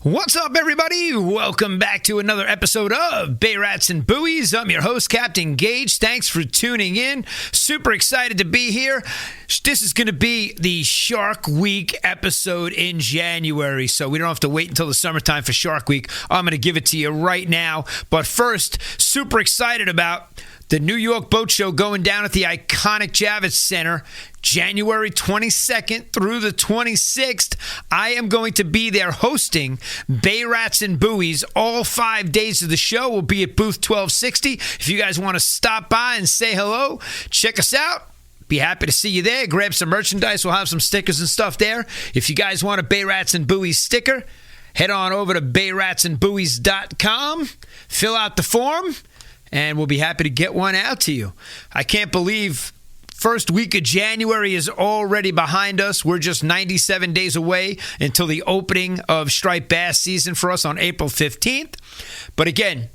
What's up, everybody? Welcome back to another episode of Bay Rats and Buoys. I'm your host, Captain Gage. Thanks for tuning in. Super excited to be here. This is going to be the Shark Week episode in January, so we don't have to wait until the summertime for Shark Week. I'm going to give it to you right now. But first, super excited about the New York Boat Show going down at the iconic Javits Center, January 22nd through the 26th. I am going to be there hosting Bay Rats and Buoys. All 5 days of the show will be at booth 1260. If you guys want to stop by and say hello, check us out. Be happy to see you there. Grab some merchandise. We'll have some stickers and stuff there. If you guys want a Bay Rats and Buoys sticker, head on over to bayratsandbuoys.com. Fill out the form, and we'll be happy to get one out to you. I can't believe first week of January is already behind us. We're just 97 days away until the opening of striped bass season for us on April 15th. But again,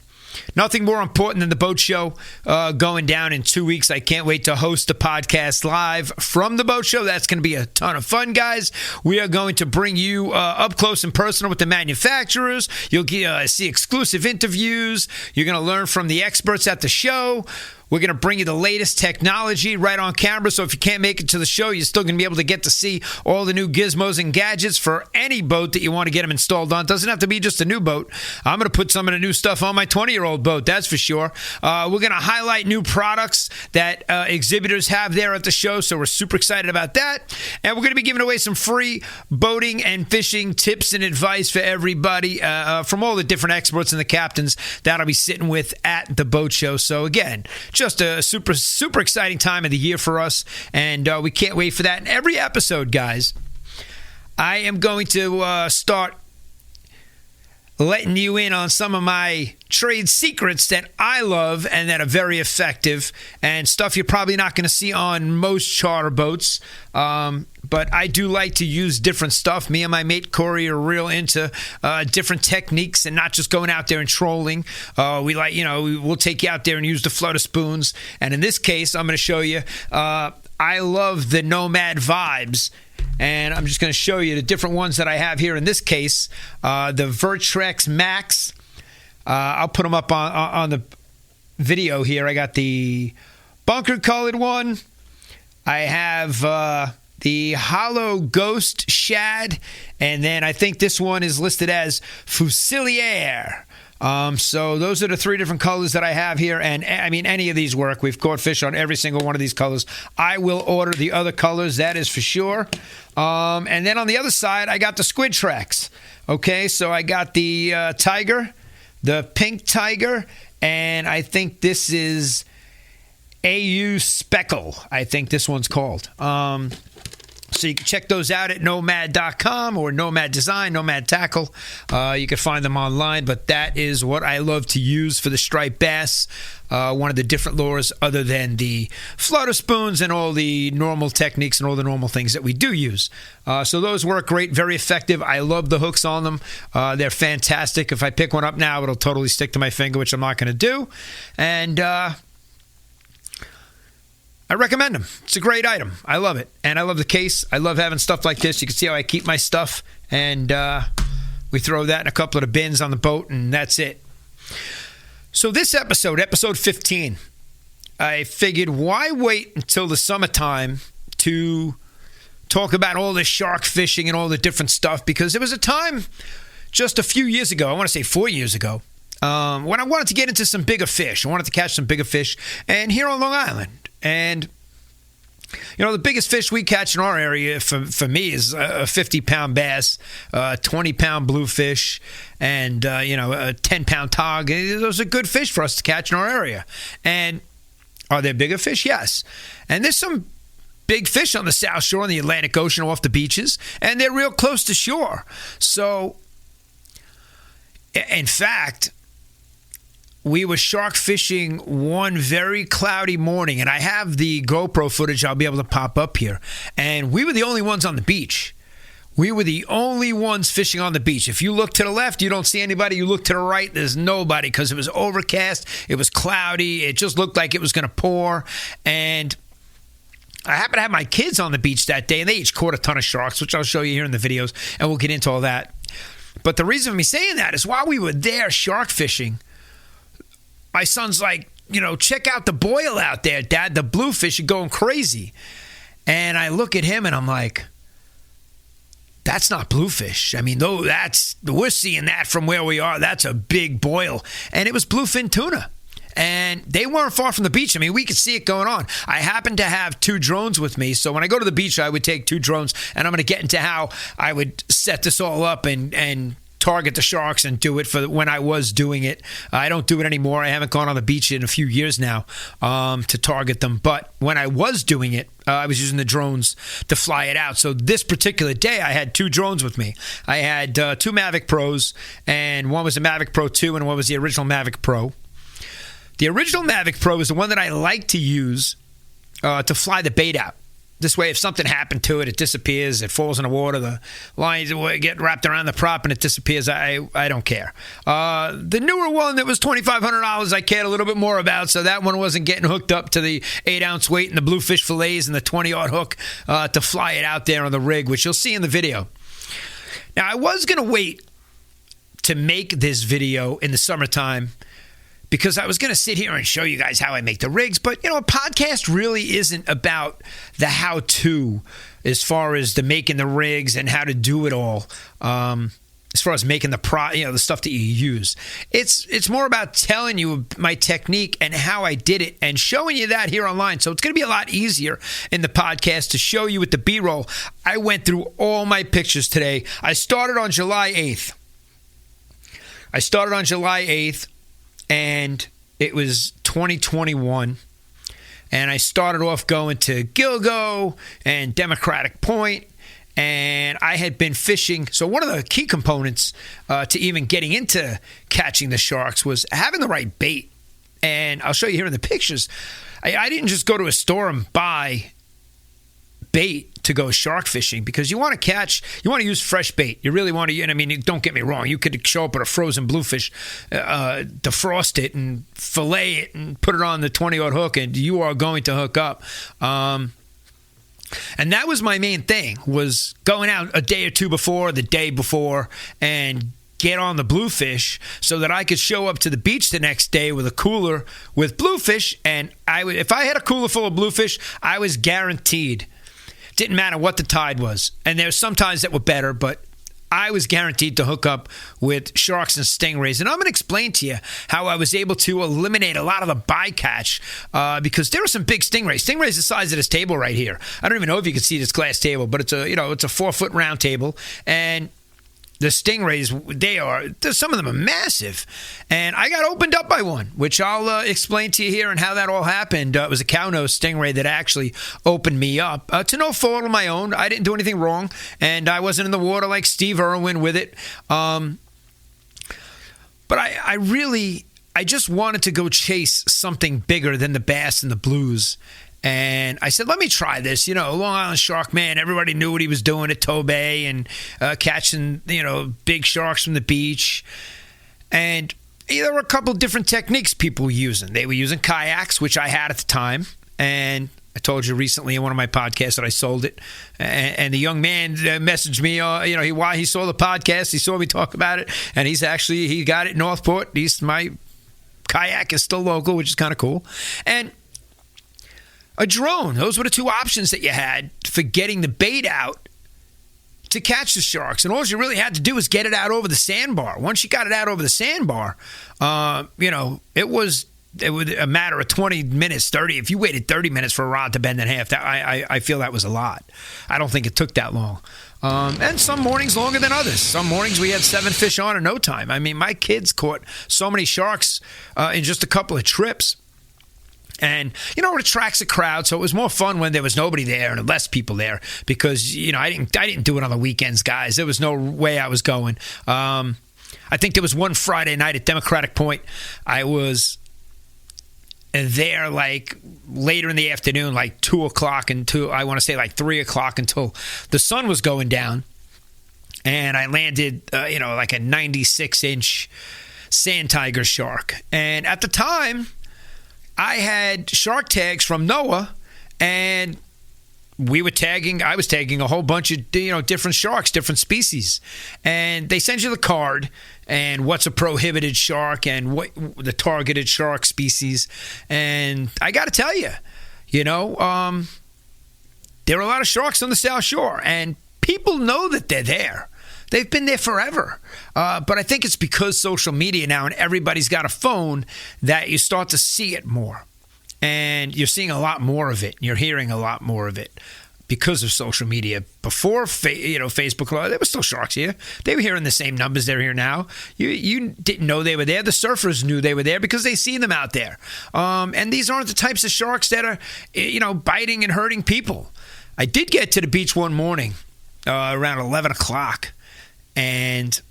nothing more important than the boat show going down in 2 weeks. I can't wait to host the podcast live from the boat show. That's going to be a ton of fun, guys. We are going to bring you up close and personal with the manufacturers. You'll see exclusive interviews. You're going to learn from the experts at the show. We're going to bring you the latest technology right on camera, so if you can't make it to the show, you're still going to be able to get to see all the new gizmos and gadgets for any boat that you want to get them installed on. It doesn't have to be just a new boat. I'm going to put some of the new stuff on my 20-year-old boat, that's for sure. We're going to highlight new products that exhibitors have there at the show, so we're super excited about that. And we're going to be giving away some free boating and fishing tips and advice for everybody from all the different experts and the captains that I'll be sitting with at the boat show. So again, just a super, super exciting time of the year for us, and we can't wait for that. In every episode, guys, I am going to start letting you in on some of my trade secrets that I love and that are very effective, and stuff you're probably not going to see on most charter boats. But I do like to use different stuff. Me and my mate Corey are real into different techniques and not just going out there and trolling. We'll take you out there and use the flutter spoons. And in this case, I'm going to show you, I love the Nomad Vibes. And I'm just going to show you the different ones that I have here. In this case, the Vertrex Max. I'll put them up on the video here. I got the bunker colored one. I have the Hollow Ghost Shad, and then I think this one is listed as Fusilier. So those are the three different colors that I have here, and I mean, any of these work. We've caught fish on every single one of these colors. I will order the other colors, that is for sure. And then on the other side, I got the Squid Tracks. Okay, so I got the Tiger, the Pink Tiger, and I think this is AU Speckle, I think this one's called. So you can check those out at nomad.com or Nomad Design, Nomad Tackle. You can find them online, but that is what I love to use for the striped bass. One of the different lures other than the flutter spoons and all the normal techniques and all the normal things that we do use. So those work great, very effective. I love the hooks on them. They're fantastic. If I pick one up now, it'll totally stick to my finger, which I'm not going to do. And I recommend them. It's a great item. I love it. And I love the case. I love having stuff like this. You can see how I keep my stuff. And we throw that in a couple of the bins on the boat, and that's it. So this episode 15, I figured why wait until the summertime to talk about all this shark fishing and all the different stuff? Because there was a time just a few years ago, I want to say 4 years ago, when I wanted to get into some bigger fish. I wanted to catch some bigger fish. And here on Long Island. And, you know, the biggest fish we catch in our area for me is a 50-pound bass, 20-pound bluefish, and, a 10-pound tog. Those are good fish for us to catch in our area. And are there bigger fish? Yes. And there's some big fish on the South Shore in the Atlantic Ocean off the beaches, and they're real close to shore. So, in fact, we were shark fishing one very cloudy morning, and I have the GoPro footage I'll be able to pop up here. And we were the only ones on the beach. We were the only ones fishing on the beach. If you look to the left, you don't see anybody. You look to the right, there's nobody because it was overcast. It was cloudy. It just looked like it was going to pour. And I happened to have my kids on the beach that day, and they each caught a ton of sharks, which I'll show you here in the videos, and we'll get into all that. But the reason for me saying that is while we were there shark fishing, my son's like, check out the boil out there, Dad. The bluefish are going crazy. And I look at him and I'm like, that's not bluefish. I mean, we're seeing that from where we are. That's a big boil. And it was bluefin tuna. And they weren't far from the beach. I mean, we could see it going on. I happened to have 2 drones with me. So when I go to the beach, I would take 2 drones. And I'm going to get into how I would set this all up and target the sharks and do it for when I was doing it. I don't do it anymore. I haven't gone on the beach in a few years now to target them. But when I was doing it, I was using the drones to fly it out. So this particular day, I had 2 drones with me. I had 2 Mavic Pros, and one was a Mavic Pro 2 and one was the original Mavic Pro. The original Mavic Pro is the one that I like to use to fly the bait out. This way, if something happened to it, it disappears, it falls in the water, the lines get wrapped around the prop and it disappears. I don't care. The newer one that was $2,500 I cared a little bit more about, so that one wasn't getting hooked up to the 8-ounce weight and the bluefish fillets and the 20-yard hook to fly it out there on the rig, which you'll see in the video. Now, I was going to wait to make this video in the summertime because I was going to sit here and show you guys how I make the rigs. But, a podcast really isn't about the how-to as far as the making the rigs and how to do it all, as far as making the stuff that you use. It's more about telling you my technique and how I did it and showing you that here online. So it's going to be a lot easier in the podcast to show you with the B-roll. I went through all my pictures today. I started on July 8th. And it was 2021, and I started off going to Gilgo and Democratic Point, and I had been fishing. So one of the key components to even getting into catching the sharks was having the right bait. And I'll show you here in the pictures. I didn't just go to a store and buy bait to go shark fishing because you want to use fresh bait. You really want to, and I mean, don't get me wrong, you could show up with a frozen bluefish, defrost it and fillet it and put it on the 20-yard hook and you are going to hook up. And that was my main thing, was going out a day or two before, the day before, and get on the bluefish so that I could show up to the beach the next day with a cooler with bluefish. And if I had a cooler full of bluefish, I was guaranteed. Didn't matter what the tide was. And there's some tides that were better, but I was guaranteed to hook up with sharks and stingrays. And I'm going to explain to you how I was able to eliminate a lot of the bycatch because there were some big stingrays. Stingrays the size of this table right here. I don't even know if you can see this glass table, but it's a 4-foot round table. And the stingrays, some of them are massive. And I got opened up by one, which I'll explain to you here and how that all happened. It was a cow-nose stingray that actually opened me up to no fault of my own. I didn't do anything wrong, and I wasn't in the water like Steve Irwin with it. But I just wanted to go chase something bigger than the bass and the blues. And I said, let me try this. Long Island Shark Man, everybody knew what he was doing at Tobay and catching, big sharks from the beach. And there were a couple different techniques people were using. They were using kayaks, which I had at the time. And I told you recently in one of my podcasts that I sold it. And the young man messaged me, while he saw the podcast, he saw me talk about it. And he got it in Northport. My kayak is still local, which is kind of cool. And a drone. Those were the 2 options that you had for getting the bait out to catch the sharks. And all you really had to do was get it out over the sandbar. Once you got it out over the sandbar, it was a matter of 20 minutes, 30. If you waited 30 minutes for a rod to bend in half, I feel that was a lot. I don't think it took that long. And some mornings longer than others. Some mornings we had 7 fish on in no time. I mean, my kids caught so many sharks in just a couple of trips. And, it attracts a crowd, so it was more fun when there was nobody there and less people there because, I didn't do it on the weekends, guys. There was no way I was going. I think there was one Friday night at Democratic Point. I was there like later in the afternoon, like 2 o'clock until, I want to say like 3 o'clock until the sun was going down. And I landed, like a 96-inch sand tiger shark. And at the time, I had shark tags from Noah, and I was tagging a whole bunch of different sharks, different species, and they send you the card and what's a prohibited shark and what the targeted shark species. And I got to tell you, there are a lot of sharks on the South Shore, and people know that they're there. They've been there forever. But I think it's because social media now and everybody's got a phone that you start to see it more. And you're seeing a lot more of it. You're hearing a lot more of it because of social media. Before Facebook, there were still sharks here. They were hearing the same numbers they're here now. You didn't know they were there. The surfers knew they were there because they see them out there. And these aren't the types of sharks that are, biting and hurting people. I did get to the beach one morning around 11 o'clock, and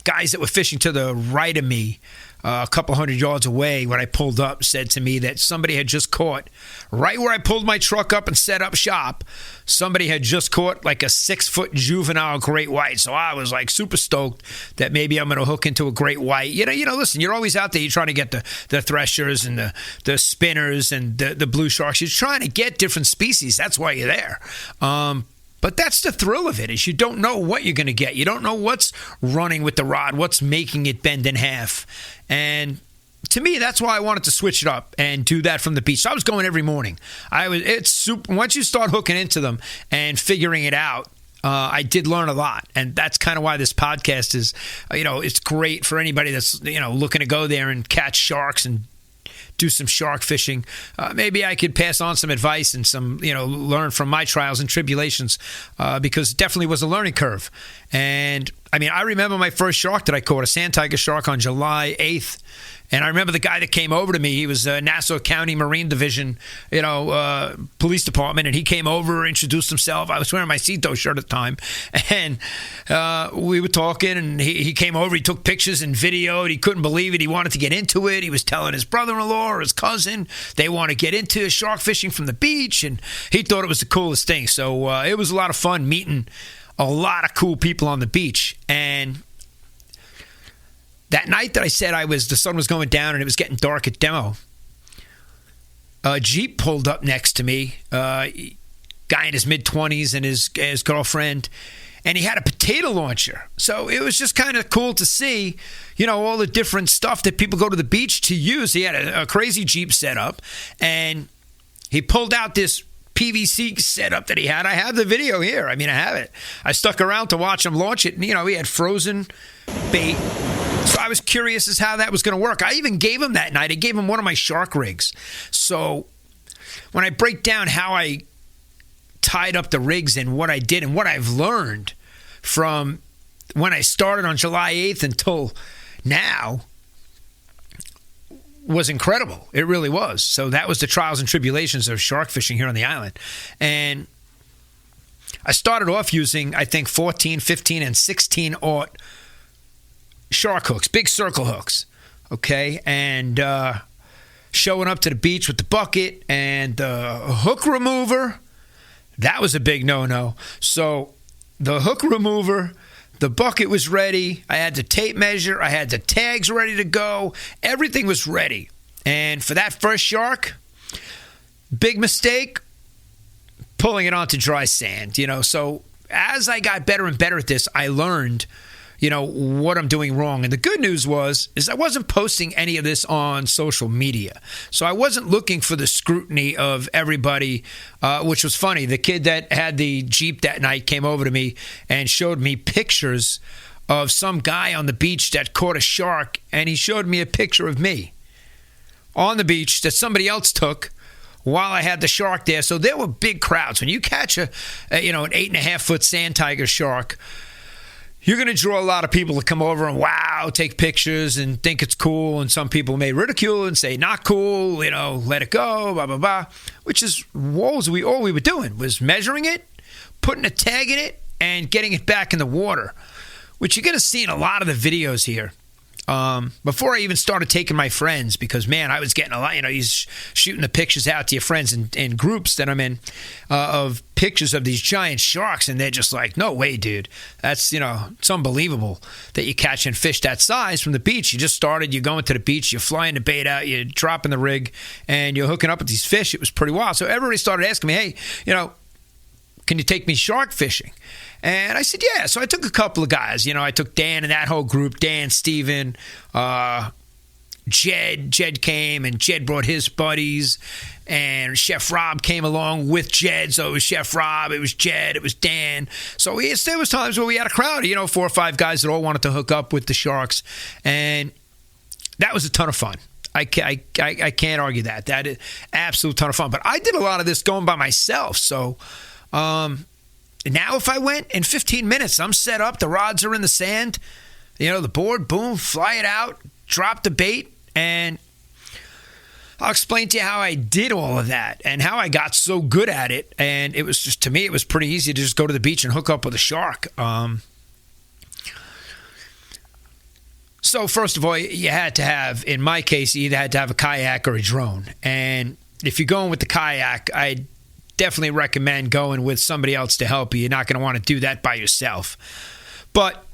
guys that were fishing to the right of me, a couple hundred yards away, when I pulled up, said to me that somebody had just caught, right where I pulled my truck up and set up shop, somebody had just caught like a 6-foot juvenile great white. So I was like super stoked that maybe I'm going to hook into a great white. Listen, you're always out there. You're trying to get the threshers and the spinners and the blue sharks. You're trying to get different species. That's why you're there. But that's the thrill of it, is you don't know what you're going to get. You don't know what's running with the rod, what's making it bend in half. And to me, that's why I wanted to switch it up and do that from the beach. So I was going every morning. It's super. Once you start hooking into them and figuring it out, I did learn a lot. And that's kind of why this podcast is, it's great for anybody that's, looking to go there and catch sharks and do some shark fishing. Maybe I could pass on some advice and some, learn from my trials and tribulations, because it definitely was a learning curve. And I remember my first shark that I caught, a sand tiger shark, on July 8th. And I remember the guy that came over to me. He was Nassau County Marine Division, police department, and he came over, introduced himself. I was wearing my Cito shirt at the time, and we were talking, and he came over. He took pictures and videoed. He couldn't believe it. He wanted to get into it. He was telling his brother-in-law or his cousin they want to get into shark fishing from the beach, and he thought it was the coolest thing. So it was a lot of fun meeting a lot of cool people on the beach. And that night that I said the sun was going down and it was getting dark at Demo, a Jeep pulled up next to me, guy in his mid-20s and his girlfriend, and he had a potato launcher. So it was just kind of cool to see, all the different stuff that people go to the beach to use. He had a crazy Jeep setup, and he pulled out this PVC setup that he had. I have the video here. I have it. I stuck around to watch him launch it, and, he had frozen bait. So I was curious as how that was going to work. I even gave him that night. I gave him one of my shark rigs. So when I break down how I tied up the rigs and what I did and what I've learned from when I started on July 8th until now, was incredible. It really was. So that was the trials and tribulations of shark fishing here on the island. And I started off using, I think, 14, 15, and 16-aught shark hooks, big circle hooks, okay? And showing up to the beach with the bucket and the hook remover, that was a big no-no. So the hook remover, the bucket was ready. I had the tape measure. I had the tags ready to go. Everything was ready. And for that first shark, big mistake, pulling it onto dry sand. So as I got better and better at this, I learned, what I'm doing wrong. And the good news is I wasn't posting any of this on social media. So I wasn't looking for the scrutiny of everybody, which was funny. The kid that had the Jeep that night came over to me and showed me pictures of some guy on the beach that caught a shark, and he showed me a picture of me on the beach that somebody else took while I had the shark there. So there were big crowds. When you catch an 8.5-foot sand tiger shark, you're going to draw a lot of people to come over and take pictures and think it's cool. And some people may ridicule and say, not cool, let it go, blah, blah, blah. Which is all we were doing was measuring it, putting a tag in it, and getting it back in the water. Which you're going to see in a lot of the videos here. before I even started taking my friends, because, man, I was getting a lot, he's shooting the pictures out to your friends in groups that I'm in of pictures of these giant sharks, and they're just like, no way, dude. That's, it's unbelievable that you're catching fish that size from the beach. You just started, you're going to the beach, you're flying the bait out, you're dropping the rig, and you're hooking up with these fish. It was pretty wild. So everybody started asking me, hey, can you take me shark fishing? And I said, yeah. So I took a couple of guys. I took Dan and that whole group, Dan, Steven, Jed. Jed came, and Jed brought his buddies. And Chef Rob came along with Jed. So it was Chef Rob, it was Jed, it was Dan. So there was times where we had a crowd of, 4 or 5 guys that all wanted to hook up with the sharks. And that was a ton of fun. I can't argue that. That is absolute ton of fun. But I did a lot of this going by myself. So now if I went in 15 minutes, I'm set up, the rods are in the sand, the board, boom, fly it out, drop the bait, and I'll explain to you how I did all of that and how I got so good at it. And it was just, to me, it was pretty easy to just go to the beach and hook up with a shark. So first of all, you had to have, in my case, you either had to have a kayak or a drone. And if you're going with the kayak, I definitely recommend going with somebody else to help you. You're not going to want to do that by yourself. But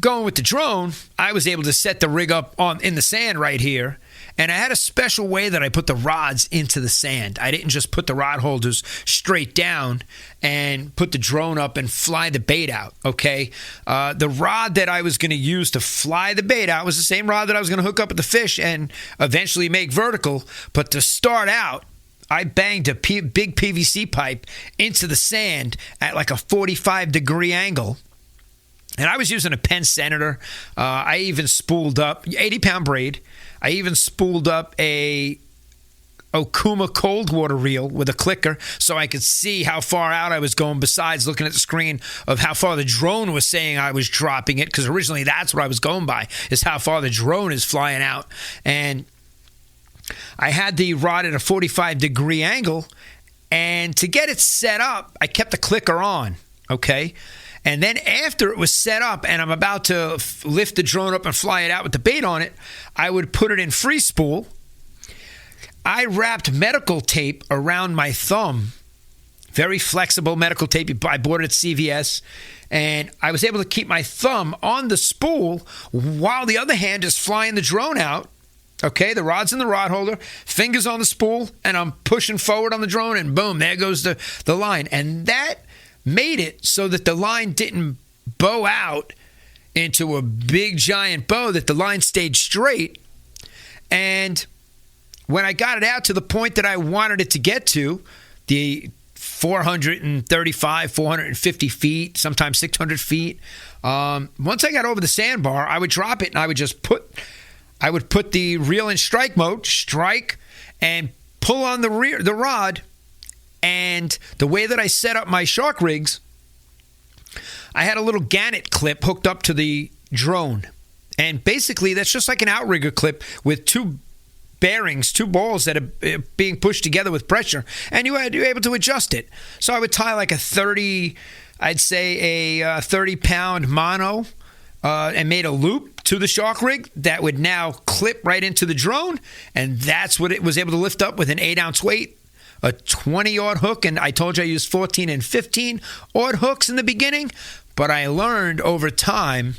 going with the drone, I was able to set the rig up in the sand right here, and I had a special way that I put the rods into the sand. I didn't just put the rod holders straight down and put the drone up and fly the bait out, okay? The rod that I was going to use to fly the bait out was the same rod that I was going to hook up with the fish and eventually make vertical, but to start out, I banged a big PVC pipe into the sand at like a 45-degree angle. And I was using a Penn Senator. I even spooled up 80-pound braid. I even spooled up a Okuma cold water reel with a clicker so I could see how far out I was going, besides looking at the screen of how far the drone was saying I was dropping it, because originally that's what I was going by, is how far the drone is flying out. And I had the rod at a 45-degree angle, and to get it set up, I kept the clicker on, okay? And then after it was set up and I'm about to lift the drone up and fly it out with the bait on it, I would put it in free spool. I wrapped medical tape around my thumb, very flexible medical tape. I bought it at CVS, and I was able to keep my thumb on the spool while the other hand is flying the drone out. Okay, the rod's in the rod holder, fingers on the spool, and I'm pushing forward on the drone, and boom, there goes the line. And that made it so that the line didn't bow out into a big giant bow, that the line stayed straight. And when I got it out to the point that I wanted it to get to, the 435, 450 feet, sometimes 600 feet, once I got over the sandbar, I would drop it and I would put the reel in strike mode, strike, and pull on the rod. And the way that I set up my shark rigs, I had a little gannet clip hooked up to the drone. And basically, that's just like an outrigger clip with 2 bearings, 2 balls that are being pushed together with pressure. And you're able to adjust it. So I would tie like a 30-pound mono, and made a loop to the shark rig that would now clip right into the drone, and that's what it was able to lift up with an 8-ounce weight, a 20-aught hook, and I told you I used 14 and 15-aught hooks in the beginning, but I learned over time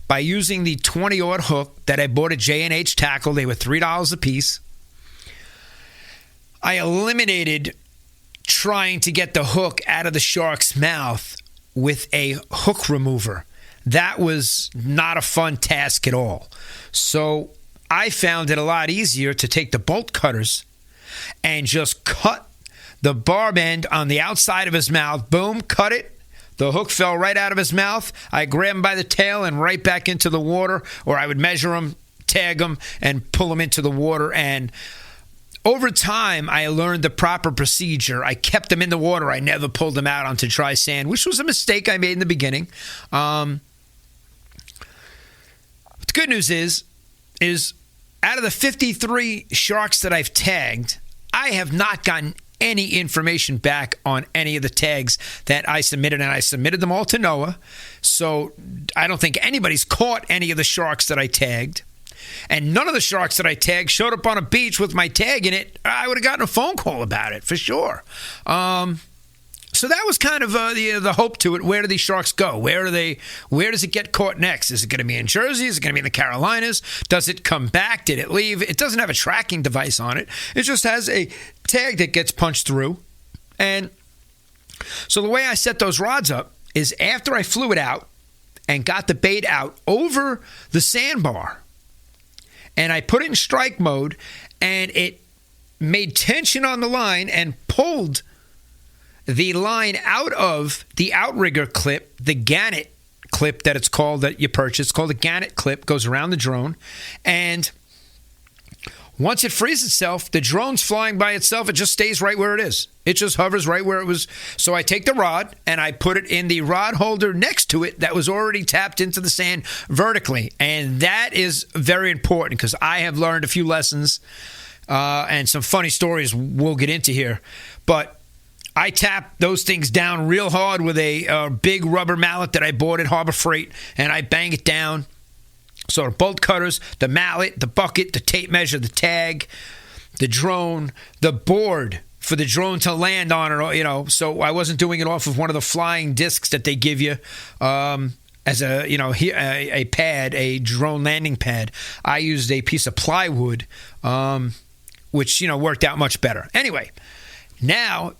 by using the 20-aught hook that I bought at J&H Tackle. They were $3 a piece. I eliminated trying to get the hook out of the shark's mouth with a hook remover. That was not a fun task at all. So I found it a lot easier to take the bolt cutters and just cut the barb end on the outside of his mouth. Boom, cut it. The hook fell right out of his mouth. I grabbed him by the tail and right back into the water, or I would measure him, tag him, and pull him into the water. And over time, I learned the proper procedure. I kept them in the water. I never pulled them out onto dry sand, which was a mistake I made in the beginning. The good news is out of the 53 sharks that I've tagged, I have not gotten any information back on any of the tags that I submitted, and I submitted them all to NOAA. So I don't think anybody's caught any of the sharks that I tagged. And none of the sharks that I tagged showed up on a beach with my tag in it. I would have gotten a phone call about it for sure. So that was kind of the hope to it. Where do these sharks go? Where does it get caught next? Is it going to be in Jersey? Is it going to be in the Carolinas? Does it come back? Did it leave? It doesn't have a tracking device on it. It just has a tag that gets punched through. And so the way I set those rods up is after I flew it out and got the bait out over the sandbar, and I put it in strike mode, and it made tension on the line and pulled the line out of the outrigger clip, the gannet clip that it's called, that you purchase. It's called a gannet clip, goes around the drone. And once it frees itself, the drone's flying by itself. It just stays right where it is. It just hovers right where it was. So I take the rod and I put it in the rod holder next to it that was already tapped into the sand vertically. And that is very important because I have learned a few lessons and some funny stories we'll get into here. But I tap those things down real hard with a big rubber mallet that I bought at Harbor Freight, and I bang it down. So the bolt cutters, the mallet, the bucket, the tape measure, the tag, the drone, the board for the drone to land on, or so I wasn't doing it off of one of the flying discs that they give you as a pad, a drone landing pad. I used a piece of plywood, which worked out much better. Anyway, now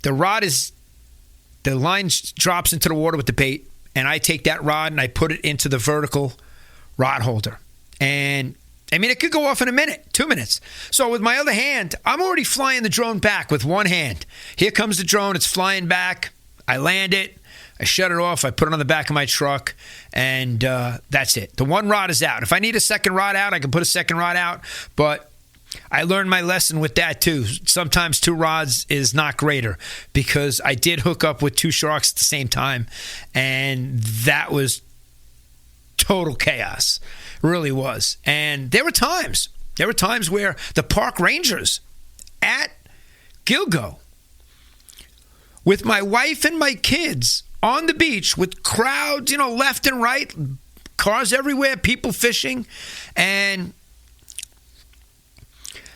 the line drops into the water with the bait, and I take that rod and I put it into the vertical rod holder. And it could go off in a minute, 2 minutes. So with my other hand, I'm already flying the drone back with one hand. Here comes the drone. It's flying back. I land it. I shut it off. I put it on the back of my truck, and that's it. The one rod is out. If I need a second rod out, I can put a second rod out, but I learned my lesson with that too. Sometimes two rods is not greater, because I did hook up with two sharks at the same time, and that was total chaos. It really was. And there were times where the park rangers at Gilgo, with my wife and my kids on the beach with crowds, left and right, cars everywhere, people fishing, and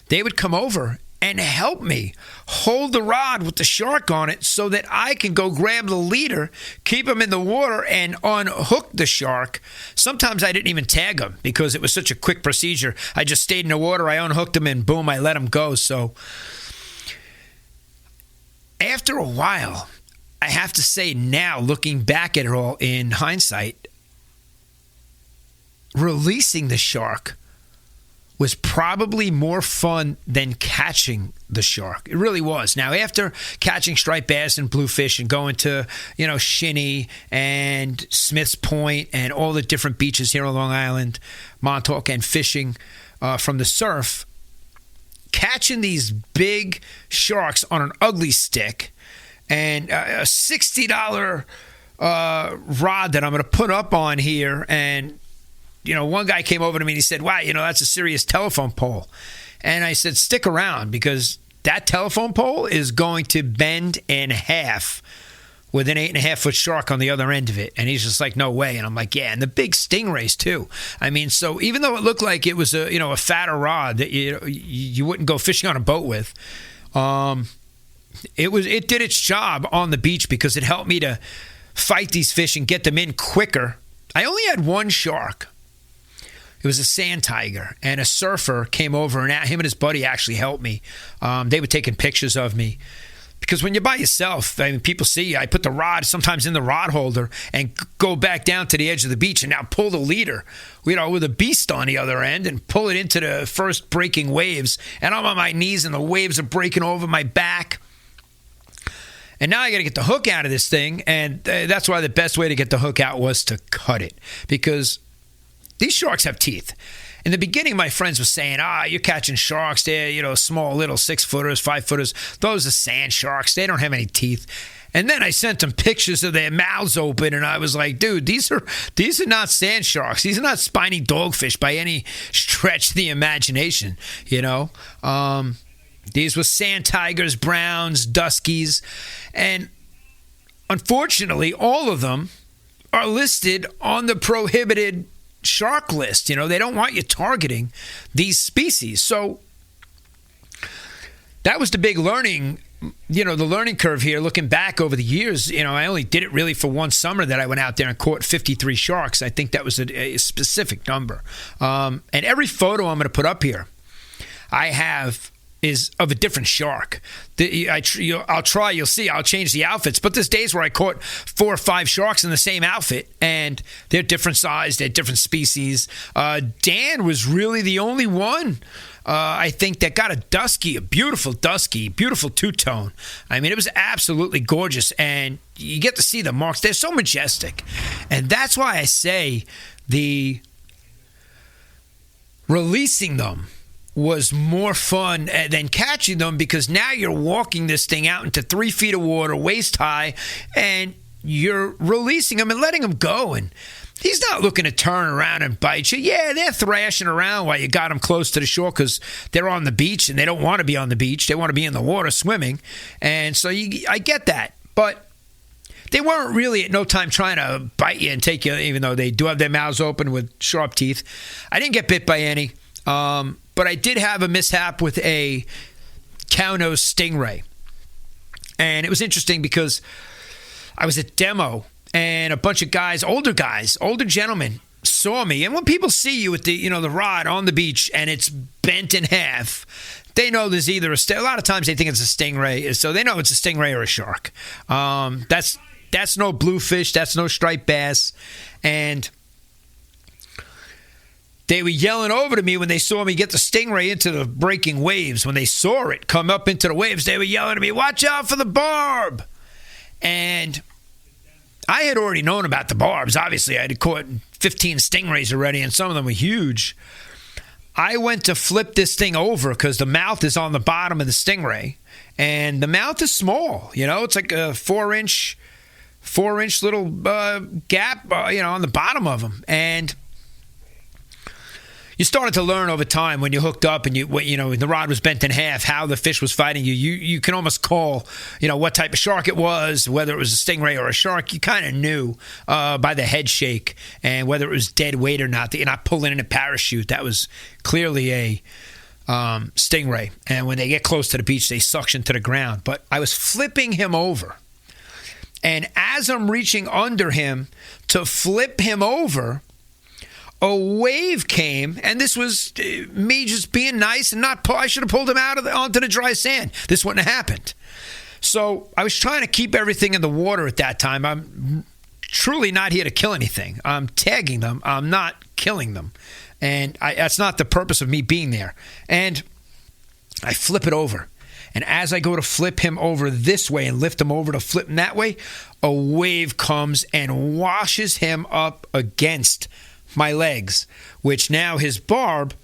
they would come over and help me hold the rod with the shark on it so that I can go grab the leader, keep him in the water, and unhook the shark. Sometimes I didn't even tag him because it was such a quick procedure. I just stayed in the water, I unhooked him, and boom, I let him go. So after a while, I have to say now, looking back at it all in hindsight, releasing the shark was probably more fun than catching the shark. It really was. Now, after catching striped bass and bluefish and going to, Shinny and Smith's Point and all the different beaches here on Long Island, Montauk, and fishing from the surf, catching these big sharks on an ugly stick and a $60 rod that I'm going to put up on here, and one guy came over to me and he said, wow, that's a serious telephone pole. And I said, stick around, because that telephone pole is going to bend in half with an 8.5-foot shark on the other end of it. And he's just like, no way. And I'm like, yeah, and the big Stingrays too. So even though it looked like it was a fatter rod that you wouldn't go fishing on a boat with, it did its job on the beach because it helped me to fight these fish and get them in quicker. I only had one shark. It was a sand tiger, and a surfer came over, and him and his buddy actually helped me. They were taking pictures of me, because when you're by yourself, people see you. I put the rod sometimes in the rod holder and go back down to the edge of the beach and now pull the leader, with a beast on the other end, and pull it into the first breaking waves. And I'm on my knees, and the waves are breaking over my back. And now I got to get the hook out of this thing, and that's why the best way to get the hook out was to cut it, because these sharks have teeth. In the beginning, my friends were saying, you're catching sharks. They're, small, little 6-footers, 5-footers. Those are sand sharks. They don't have any teeth. And then I sent them pictures of their mouths open, and I was like, dude, these are not sand sharks. These are not spiny dogfish by any stretch of the imagination, These were sand tigers, browns, duskies, and unfortunately, all of them are listed on the prohibited shark list. They don't want you targeting these species. So that was the big learning, the learning curve here, looking back over the years. I only did it really for one summer that I went out there and caught 53 sharks. I think that was a specific number. And every photo I'm going to put up here, I have is of a different shark. You'll see, I'll change the outfits, but there's days where I caught 4 or 5 sharks in the same outfit, and they're different size, they're different species. Dan was really the only one, I think, that got a beautiful two-tone. I mean, it was absolutely gorgeous, and you get to see the marks. They're so majestic, and that's why I say the releasing them was more fun than catching them, because now you're walking this thing out into 3 feet of water, waist high, and you're releasing them and letting them go. And he's not looking to turn around and bite you. Yeah, they're thrashing around while you got them close to the shore because they're on the beach and they don't want to be on the beach. They want to be in the water swimming. And so I get that. But they weren't really at no time trying to bite you and take you, even though they do have their mouths open with sharp teeth. I didn't get bit by any. But I did have a mishap with a cow-nosed stingray. And it was interesting because I was at demo, and a bunch of older gentlemen, saw me. And when people see you with the rod on the beach and it's bent in half, they know there's either a lot of times they think it's a stingray, so they know it's a stingray or a shark. That's no bluefish, that's no striped bass. And they were yelling over to me when they saw me get the stingray into the breaking waves. When they saw it come up into the waves, they were yelling at me, "Watch out for the barb!" And I had already known about the barbs. Obviously, I had caught 15 stingrays already, and some of them were huge. I went to flip this thing over because the mouth is on the bottom of the stingray, and the mouth is small. It's like a 4-inch little gap, on the bottom of them. And you started to learn over time when you hooked up and the rod was bent in half, how the fish was fighting you. You can almost call, what type of shark it was, whether it was a stingray or a shark. You kind of knew by the head shake and whether it was dead weight or not. That you're not pulling in a parachute. That was clearly a stingray. And when they get close to the beach, they suction to the ground. But I was flipping him over. And as I'm reaching under him to flip him over, a wave came, and this was me just being nice and I should have pulled him out onto the dry sand. This wouldn't have happened. So I was trying to keep everything in the water at that time. I'm truly not here to kill anything. I'm tagging them. I'm not killing them. And that's not the purpose of me being there. And I flip it over. And as I go to flip him over this way and lift him over to flip him that way, a wave comes and washes him up against my legs, which now his barb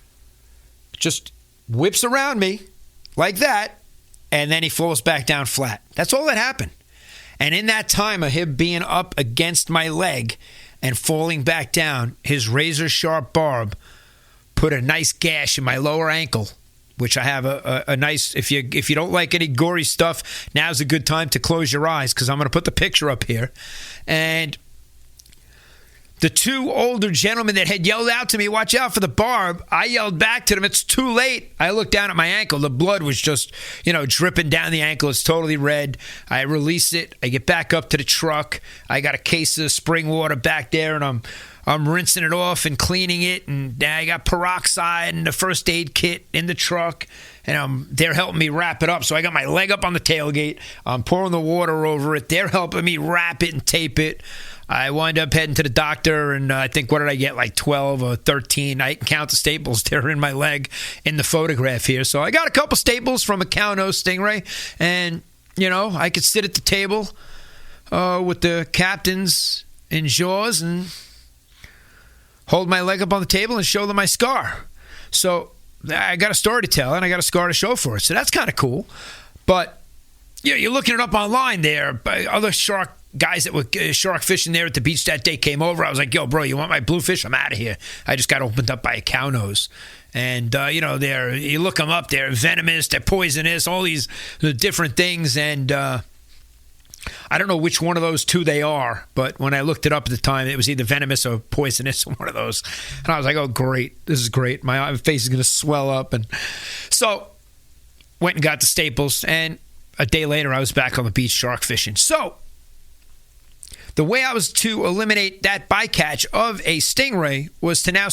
just whips around me like that, and then he falls back down flat. That's all that happened. And in that time of him being up against my leg and falling back down, his razor-sharp barb put a nice gash in my lower ankle, which I have a nice, if you don't like any gory stuff, now's a good time to close your eyes, because I'm going to put the picture up here. And the 2 older gentlemen that had yelled out to me, "Watch out for the barb," I yelled back to them, "It's too late." I looked down at my ankle. The blood was just, dripping down the ankle. It's totally red. I release it. I get back up to the truck. I got a case of spring water back there, and I'm rinsing it off and cleaning it. And I got peroxide and the first aid kit in the truck. And they're helping me wrap it up. So I got my leg up on the tailgate. I'm pouring the water over it. They're helping me wrap it and tape it. I wind up heading to the doctor, and I think, what did I get, like 12 or 13? I can count the staples. They're in my leg in the photograph here. So I got a couple staples from a cow-nosed stingray, and, I could sit at the table with the captains in jaws and hold my leg up on the table and show them my scar. So I got a story to tell, and I got a scar to show for it. So that's kind of cool. But you're looking it up online there by other shark guys that were shark fishing there at the beach that day came over. I was like, yo, bro, you want my bluefish? I'm out of here. I just got opened up by a cow nose. And, you look them up, they're venomous, they're poisonous, all these different things. And I don't know which one of those two they are, but when I looked it up at the time, it was either venomous or poisonous, one of those. And I was like, oh, great. This is great. My face is going to swell up. And so went and got the Staples, and a day later, I was back on the beach shark fishing. So the way I was to eliminate that bycatch of a stingray was to now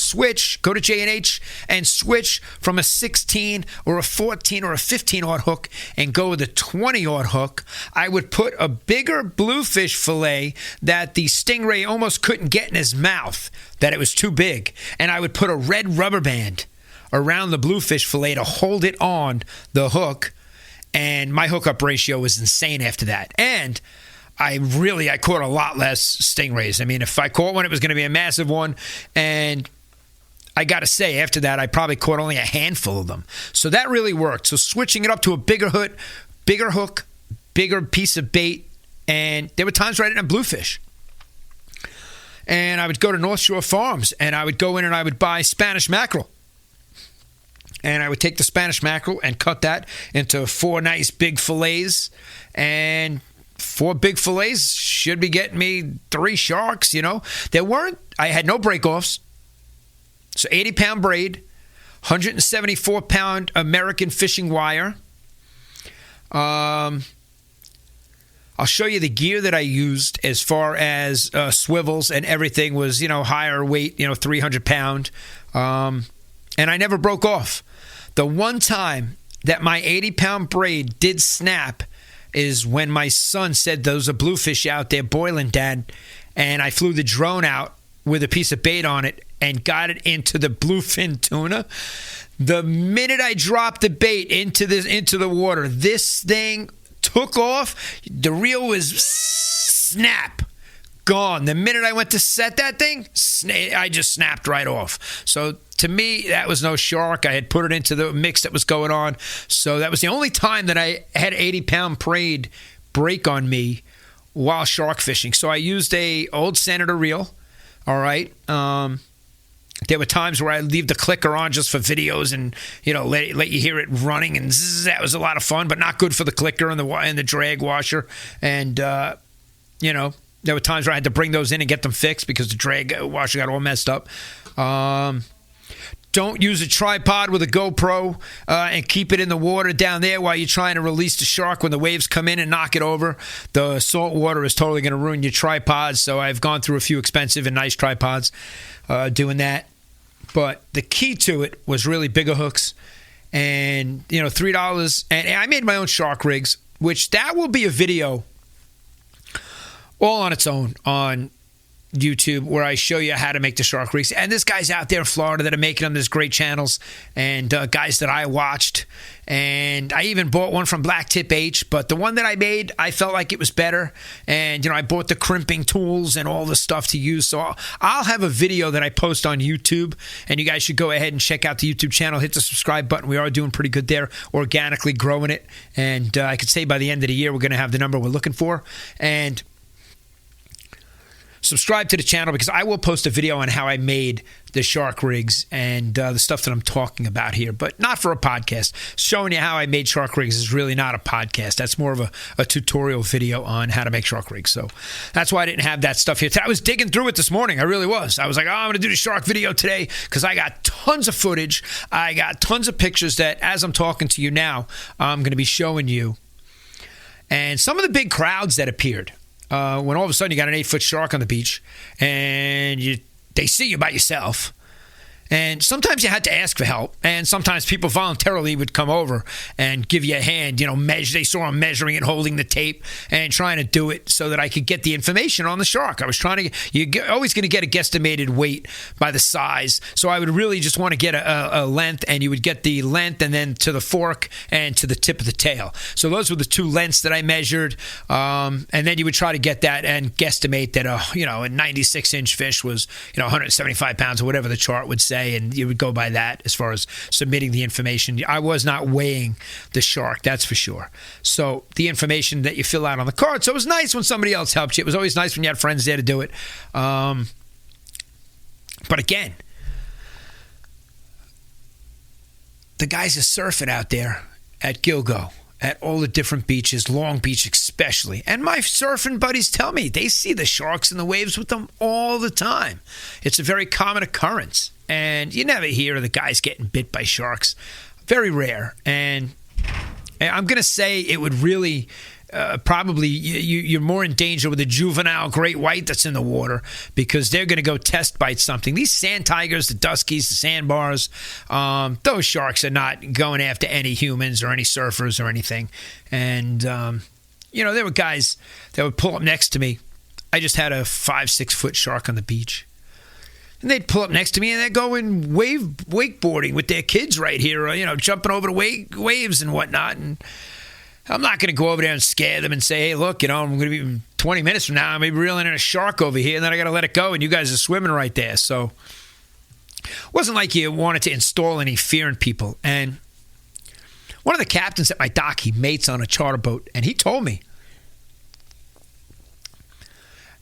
go to J&H and switch from a 16 or a 14 or a 15-aught hook and go with a 20-aught hook. I would put a bigger bluefish fillet that the stingray almost couldn't get in his mouth, that it was too big. And I would put a red rubber band around the bluefish fillet to hold it on the hook. And my hookup ratio was insane after that. And I caught a lot less stingrays. I mean, if I caught one, it was going to be a massive one. And I got to say, after that, I probably caught only a handful of them. So that really worked. So switching it up to a bigger hook, bigger piece of bait. And there were times where I didn't have bluefish. And I would go to North Shore Farms, and I would go in and I would buy Spanish mackerel. And I would take the Spanish mackerel and cut that into 4 nice big fillets. And 4 big fillets should be getting me 3 sharks, I had no break-offs. So 80-pound braid, 174-pound American fishing wire. I'll show you the gear that I used as far as swivels and everything was, higher weight, 300-pound. And I never broke off. The one time that my 80-pound braid did snap is when my son said, there's a bluefish out there boiling, Dad. And I flew the drone out with a piece of bait on it and got it into the bluefin tuna. The minute I dropped the bait into the water, this thing took off. The reel was snap, gone. The minute I went to set that thing, I just snapped right off. So to me, that was no shark. I had put it into the mix that was going on. So that was the only time that I had 80-pound braid break on me while shark fishing. So I used a old Senator reel. All right. There were times where I leave the clicker on just for videos and, let you hear it running. And that was a lot of fun, but not good for the clicker and the drag washer. And, there were times where I had to bring those in and get them fixed because the drag washer got all messed up. Don't use a tripod with a GoPro and keep it in the water down there while you're trying to release the shark when the waves come in and knock it over. The salt water is totally going to ruin your tripod, so I've gone through a few expensive and nice tripods doing that. But the key to it was really bigger hooks and, $3. And I made my own shark rigs, which that will be a video all on its own on YouTube where I show you how to make the shark rigs. And there's guys out there in Florida that are making them. There's great channels and guys that I watched. And I even bought one from Black Tip H. But the one that I made, I felt like it was better. And, I bought the crimping tools and all the stuff to use. So I'll have a video that I post on YouTube. And you guys should go ahead and check out the YouTube channel. Hit the subscribe button. We are doing pretty good there, organically growing it. And I could say by the end of the year, we're going to have the number we're looking for. And subscribe to the channel because I will post a video on how I made the shark rigs and the stuff that I'm talking about here, but not for a podcast. Showing you how I made shark rigs is really not a podcast. That's more of a tutorial video on how to make shark rigs. So that's why I didn't have that stuff here. I was digging through it this morning. I really was. I was like, I'm going to do the shark video today because I got tons of footage. I got tons of pictures that as I'm talking to you now, I'm going to be showing you. And some of the big crowds that appeared. When all of a sudden you got an 8-foot shark on the beach and they see you by yourself. And sometimes you had to ask for help. And sometimes people voluntarily would come over and give you a hand, they saw him measuring and holding the tape and trying to do it so that I could get the information on the shark. I was trying to, you're always going to get a guesstimated weight by the size. So I would really just want to get a length, and you would get the length and then to the fork and to the tip of the tail. So those were the 2 lengths that I measured. And then you would try to get that and guesstimate that, a 96-inch fish was, 175 pounds or whatever the chart would say. say, and you would go by that as far as submitting the information. I was not weighing the shark, that's for sure. So the information that you fill out on the card. So it was nice when somebody else helped you. It was always nice when you had friends there to do it. But again, the guys are surfing out there at Gilgo, at all the different beaches, Long Beach especially. And my surfing buddies tell me they see the sharks and the waves with them all the time. It's a very common occurrence. And you never hear of the guys getting bit by sharks. Very rare. And I'm going to say it would really... probably you're more in danger with a juvenile great white that's in the water, because they're going to go test bite something. These sand tigers, the duskies, the sandbars, those sharks are not going after any humans or any surfers or anything. And, there were guys that would pull up next to me. I just had a 5-6 foot shark on the beach. And they'd pull up next to me and they'd go in wakeboarding with their kids right here, jumping over the waves and whatnot. And I'm not going to go over there and scare them and say, hey, look, I'm going to be 20 minutes from now, I may be reeling in a shark over here, and then I got to let it go, and you guys are swimming right there. So it wasn't like you wanted to install any fear in people. And one of the captains at my dock, he mates on a charter boat, and he told me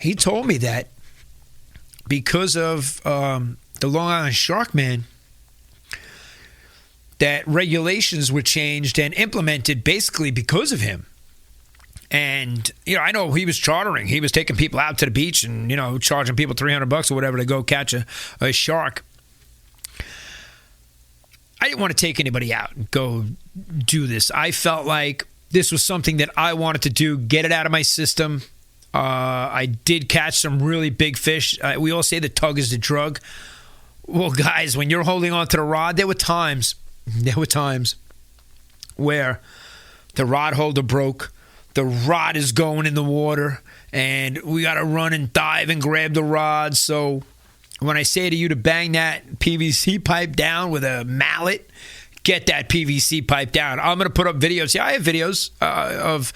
that because of the Long Island Shark Man, that regulations were changed and implemented basically because of him. And, I know he was chartering. He was taking people out to the beach and, charging people $300 or whatever to go catch a shark. I didn't want to take anybody out and go do this. I felt like this was something that I wanted to do, get it out of my system. I did catch some really big fish. We all say the tug is the drug. Well, guys, when you're holding on to the rod, there were times where the rod holder broke, the rod is going in the water, and we got to run and dive and grab the rod. So when I say to you to bang that PVC pipe down with a mallet, get that PVC pipe down. I'm going to put up videos. Yeah, I have videos of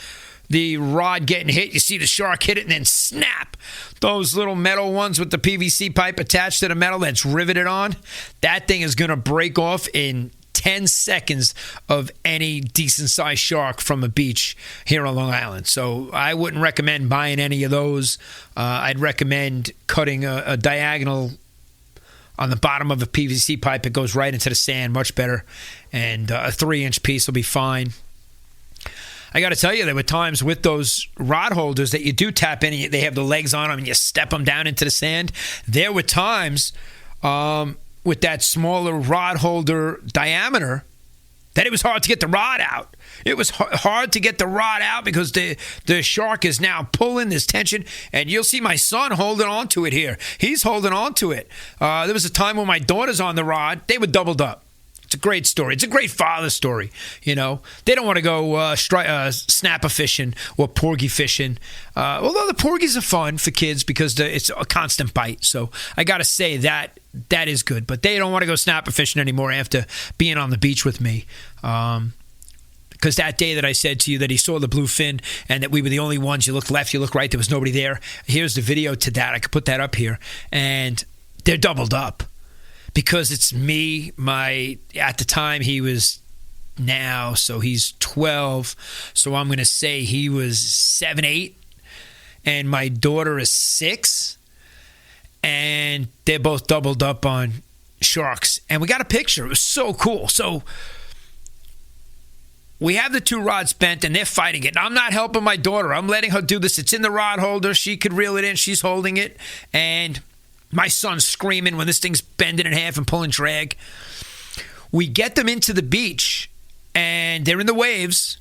the rod getting hit. You see the shark hit it and then snap. Those little metal ones with the PVC pipe attached to the metal that's riveted on, that thing is going to break off in 10 seconds of any decent-sized shark from a beach here on Long Island. So I wouldn't recommend buying any of those. I'd recommend cutting a diagonal on the bottom of a PVC pipe. It goes right into the sand, much better. And a 3-inch piece will be fine. I got to tell you, there were times with those rod holders that you do tap in and they have the legs on them and you step them down into the sand. There were times with that smaller rod holder diameter that it was hard to get the rod out. It was hard to get the rod out because the shark is now pulling this tension, and you'll see my son holding on to it here. He's holding on to it. There was a time when my daughter's on the rod. They were doubled up. It's a great story. It's a great father story. They don't want to go snapper fishing or porgy fishing. Although the porgies are fun for kids because it's a constant bite. So I got to say that is good. But they don't want to go snapper fishing anymore after being on the beach with me. Because that day that I said to you that he saw the bluefin and that we were the only ones, you look left, you look right, there was nobody there. Here's the video to that. I could put that up here. And they're doubled up. Because it's me, at the time he was now, so he's 12. So I'm going to say he was 7, 8. And my daughter is 6. And they're both doubled up on sharks. And we got a picture. It was so cool. So we have the 2 rods bent and they're fighting it. I'm not helping my daughter. I'm letting her do this. It's in the rod holder. She could reel it in. She's holding it. And my son's screaming when this thing's bending in half and pulling drag. We get them into the beach, and they're in the waves,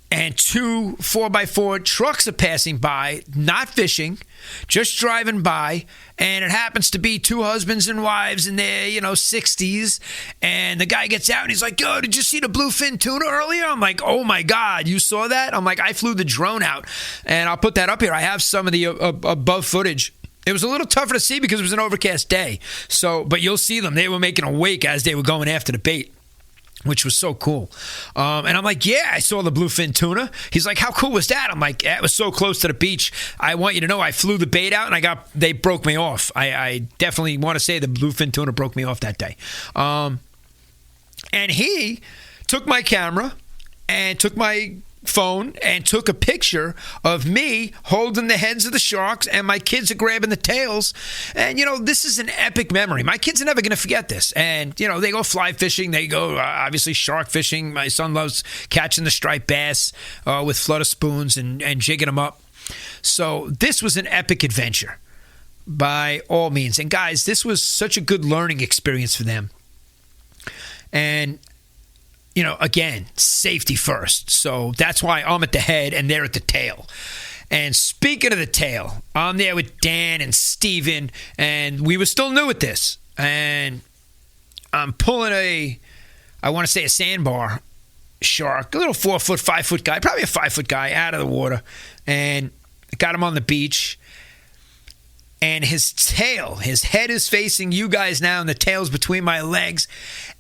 and 2 4x4 trucks are passing by, not fishing, just driving by, and it happens to be 2 husbands and wives in their, 60s, and the guy gets out, and he's like, yo, did you see the bluefin tuna earlier? I'm like, oh, my God, you saw that? I'm like, I flew the drone out, and I'll put that up here. I have some of the above footage. It was a little tougher to see because it was an overcast day. So, but you'll see them. They were making a wake as they were going after the bait. which was so cool. And I'm like, yeah, I saw the bluefin tuna. He's like, how cool was that? I'm like, it was so close to the beach. I want you to know I flew the bait out and they broke me off. I definitely want to say the bluefin tuna broke me off that day. And he took my camera and took my phone and took a picture of me holding the heads of the sharks and my kids are grabbing the tails. And, this is an epic memory. My kids are never going to forget this. And, they go fly fishing. They go, obviously, shark fishing. My son loves catching the striped bass with flutter spoons and jigging them up. So this was an epic adventure by all means. And, guys, this was such a good learning experience for them. And again, safety first. So that's why I'm at the head and they're at the tail. And speaking of the tail, I'm there with Dan and Steven, and we were still new at this. And I'm pulling I want to say a sandbar shark, a little 4 foot, 5 foot guy, probably a 5 foot guy out of the water. And I got him on the beach. And his head is facing you guys now, and the tail's between my legs.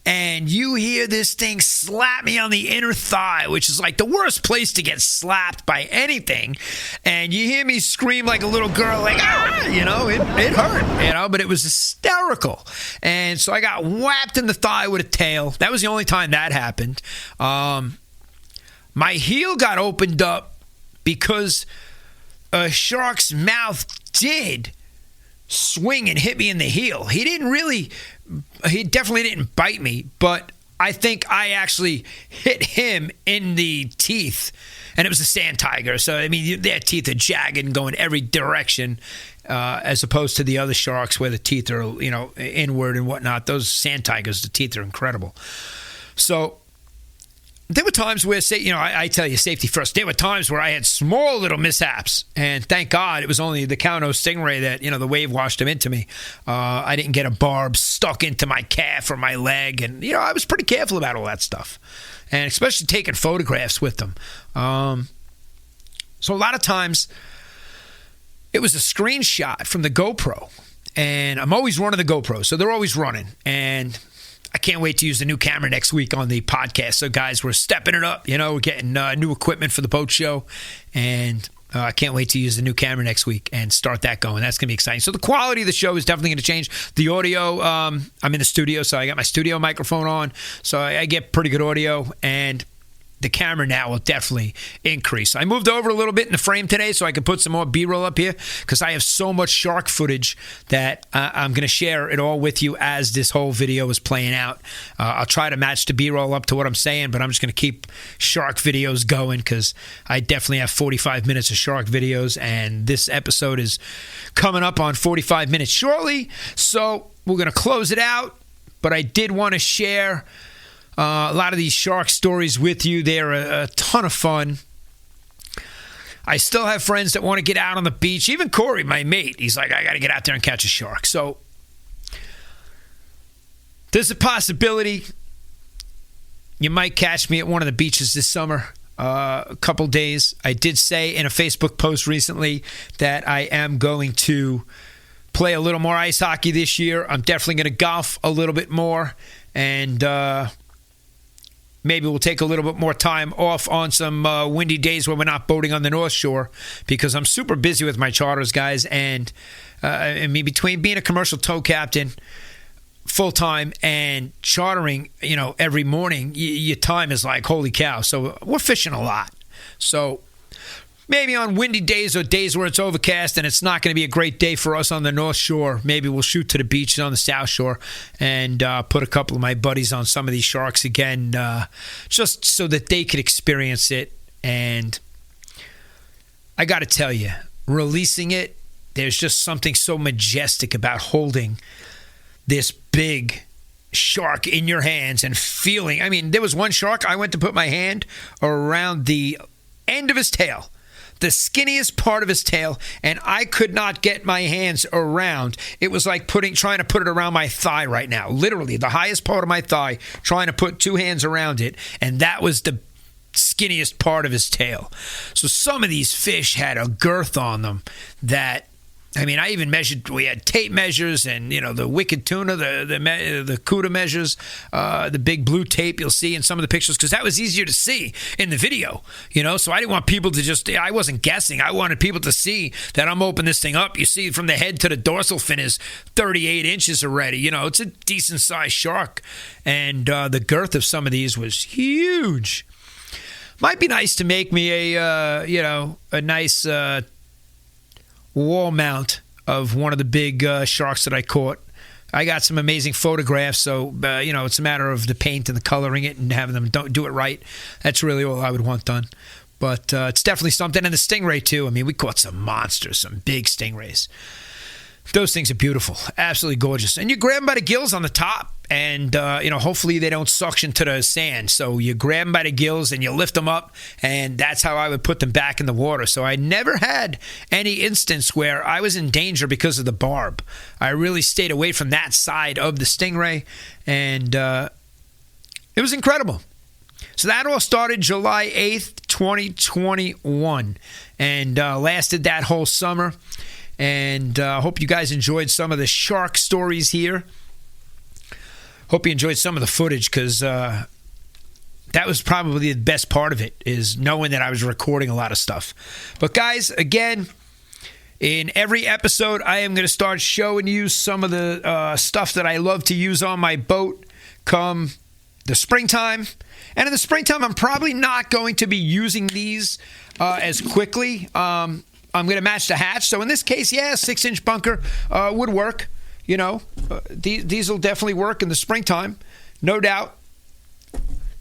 And you hear this thing slap me on the inner thigh, which is like the worst place to get slapped by anything. And you hear me scream like a little girl, like, ah, it hurt, but it was hysterical. And so I got whapped in the thigh with a tail. That was the only time that happened. My heel got opened up because a shark's mouth did swing and hit me in the heel. He definitely didn't bite me, but I think I actually hit him in the teeth, and it was a sand tiger. So, their teeth are jagged and going every direction, as opposed to the other sharks where the teeth are, inward and whatnot. Those sand tigers, the teeth are incredible. So, there were times where, I tell you, safety first. There were times where I had small little mishaps, and thank God it was only the Kauno Stingray that, the wave washed him into me. I didn't get a barb stuck into my calf or my leg, and, I was pretty careful about all that stuff, and especially taking photographs with them. So a lot of times it was a screenshot from the GoPro, and I'm always running the GoPro, so they're always running, and I can't wait to use the new camera next week on the podcast. So, guys, we're stepping it up. We're getting new equipment for the boat show, and I can't wait to use the new camera next week and start that going. That's going to be exciting. So the quality of the show is definitely going to change. The audio, I'm in the studio, so I got my studio microphone on, so I get pretty good audio, and the camera now will definitely increase. I moved over a little bit in the frame today so I could put some more B-roll up here because I have so much shark footage that I'm going to share it all with you as this whole video is playing out. I'll try to match the B-roll up to what I'm saying, but I'm just going to keep shark videos going because I definitely have 45 minutes of shark videos, and this episode is coming up on 45 minutes shortly. So we're going to close it out, but I did want to share a lot of these shark stories with you. They're a ton of fun. I still have friends that want to get out on the beach. Even Corey, my mate, he's like, I got to get out there and catch a shark. So there's a possibility you might catch me at one of the beaches this summer. A couple days. I did say in a Facebook post recently that I am going to play a little more ice hockey this year. I'm definitely going to golf a little bit more, and maybe we'll take a little bit more time off on some windy days when we're not boating on the North Shore, because I'm super busy with my charters, guys. And between being a commercial tow captain full-time and chartering, every morning, your time is like, holy cow. So we're fishing a lot. So maybe on windy days or days where it's overcast and it's not going to be a great day for us on the North Shore, maybe we'll shoot to the beach on the South Shore and put a couple of my buddies on some of these sharks again, just so that they could experience it. And I got to tell you, releasing it, there's just something so majestic about holding this big shark in your hands and feeling. There was one shark, I went to put my hand around the end of his tail, the skinniest part of his tail, and I could not get my hands around. It was like trying to put it around my thigh right now. Literally, the highest part of my thigh, trying to put two hands around it, and that was the skinniest part of his tail. So some of these fish had a girth on them that I mean, I even measured, we had tape measures and, the wicked tuna, the CUDA measures, the big blue tape you'll see in some of the pictures, because that was easier to see in the video, so I didn't want people to I wasn't guessing. I wanted people to see that I'm opening this thing up. You see from the head to the dorsal fin is 38 inches already. It's a decent sized shark. And the girth of some of these was huge. Might be nice to make me a nice wall mount of one of the big sharks that I caught. I got some amazing photographs, so it's a matter of the paint and the coloring it and having them do it right. That's really all I would want done. But it's definitely something. And the stingray too. I mean, we caught some monsters, some big stingrays. Those things are beautiful, absolutely gorgeous. And you grab them by the gills on the top, and hopefully they don't suction to the sand. So you grab them by the gills and you lift them up, and that's how I would put them back in the water. So I never had any instance where I was in danger because of the barb. I really stayed away from that side of the stingray, and it was incredible. So that all started July 8th, 2021, and lasted that whole summer. And I hope you guys enjoyed some of the shark stories here. Hope you enjoyed some of the footage, because that was probably the best part of it, is knowing that I was recording a lot of stuff. But guys, again, in every episode, I am going to start showing you some of the stuff that I love to use on my boat come the springtime. And in the springtime, I'm probably not going to be using these as quickly. I'm going to match the hatch. So in this case, yeah, a 6-inch bunker would work. These will definitely work in the springtime, no doubt.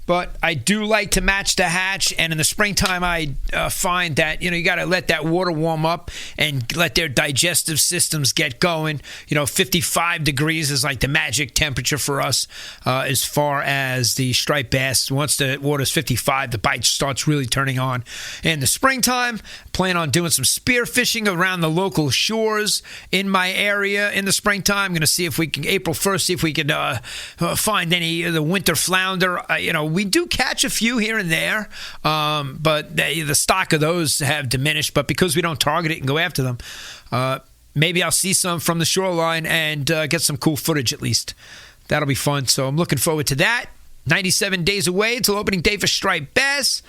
But I do like to match the hatch, and in the springtime, I find that, you got to let that water warm up and let their digestive systems get going. 55 degrees is like the magic temperature for us as far as the striped bass. Once the water's 55, the bite starts really turning on. In the springtime, plan on doing some spear fishing around the local shores in my area in the springtime. I'm going to see if we can, April 1st, see if we can find any of the winter flounder. We do catch a few here and there, but the stock of those have diminished. But because we don't target it and go after them, maybe I'll see some from the shoreline and get some cool footage at least. That'll be fun. So I'm looking forward to that. 97 days away until opening day for striped bass.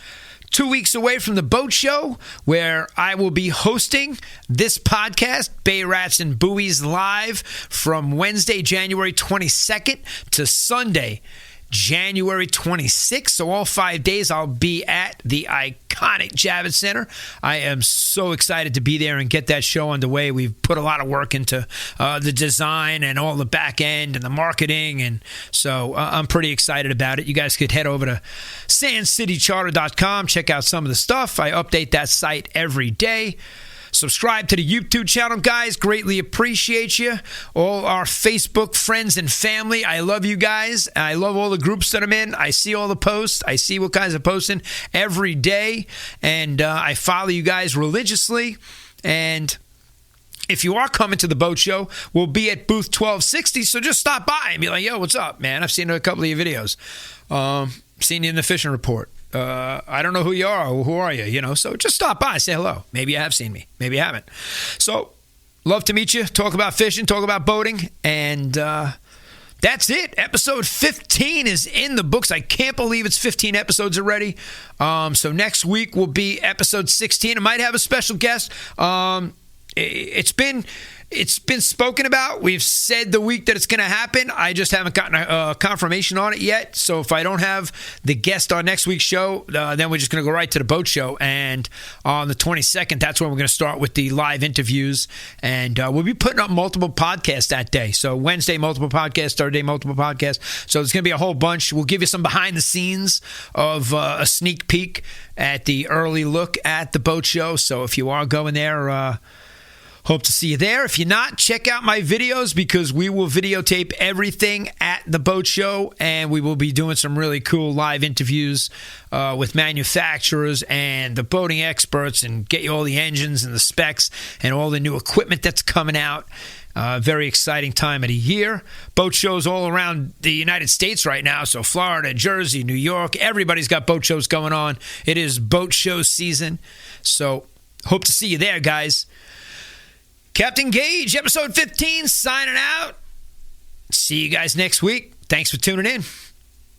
2 weeks away from the boat show, where I will be hosting this podcast, Bay Rats and Buoys Live, from Wednesday, January 22nd to Sunday, January 26th. So all 5 days I'll be at the iconic Javits Center. I am so excited to be there and get that show underway. We've put a lot of work into the design and all the back end and the marketing, and so I'm pretty excited about it. You guys could head over to sandcitycharter.com, check out some of the stuff. I update that site every day. Subscribe to the YouTube channel, guys. Greatly appreciate you. All our Facebook friends and family, I love you guys. I love all the groups that I'm in. I see all the posts. I see what guys are posting every day. And I follow you guys religiously. And if you are coming to the boat show, we'll be at booth 1260. So just stop by and be like, yo, what's up, man? I've seen a couple of your videos. Seen you in the fishing report. I don't know who you are or who are you, so just stop by, say hello. Maybe you have seen me, maybe you haven't. So love to meet you, talk about fishing, talk about boating, and that's it. Episode 15 is in the books. I can't believe it's 15 episodes already. So next week will be episode 16. I might have a special guest. It's been spoken about. We've said the week that it's going to happen. I just haven't gotten a confirmation on it yet. So if I don't have the guest on next week's show, then we're just going to go right to the boat show. And on the 22nd, that's when we're going to start with the live interviews. And we'll be putting up multiple podcasts that day. So Wednesday, multiple podcasts. Thursday, multiple podcasts. So there's going to be a whole bunch. We'll give you some behind the scenes of a sneak peek at the early look at the boat show. So if you are going there, hope to see you there. If you're not, check out my videos, because we will videotape everything at the boat show, and we will be doing some really cool live interviews with manufacturers and the boating experts, and get you all the engines and the specs and all the new equipment that's coming out. Very exciting time of the year. Boat shows all around the United States right now. So Florida, Jersey, New York, everybody's got boat shows going on. It is boat show season. So hope to see you there, guys. Captain Gage, episode 15, signing out. See you guys next week. Thanks for tuning in.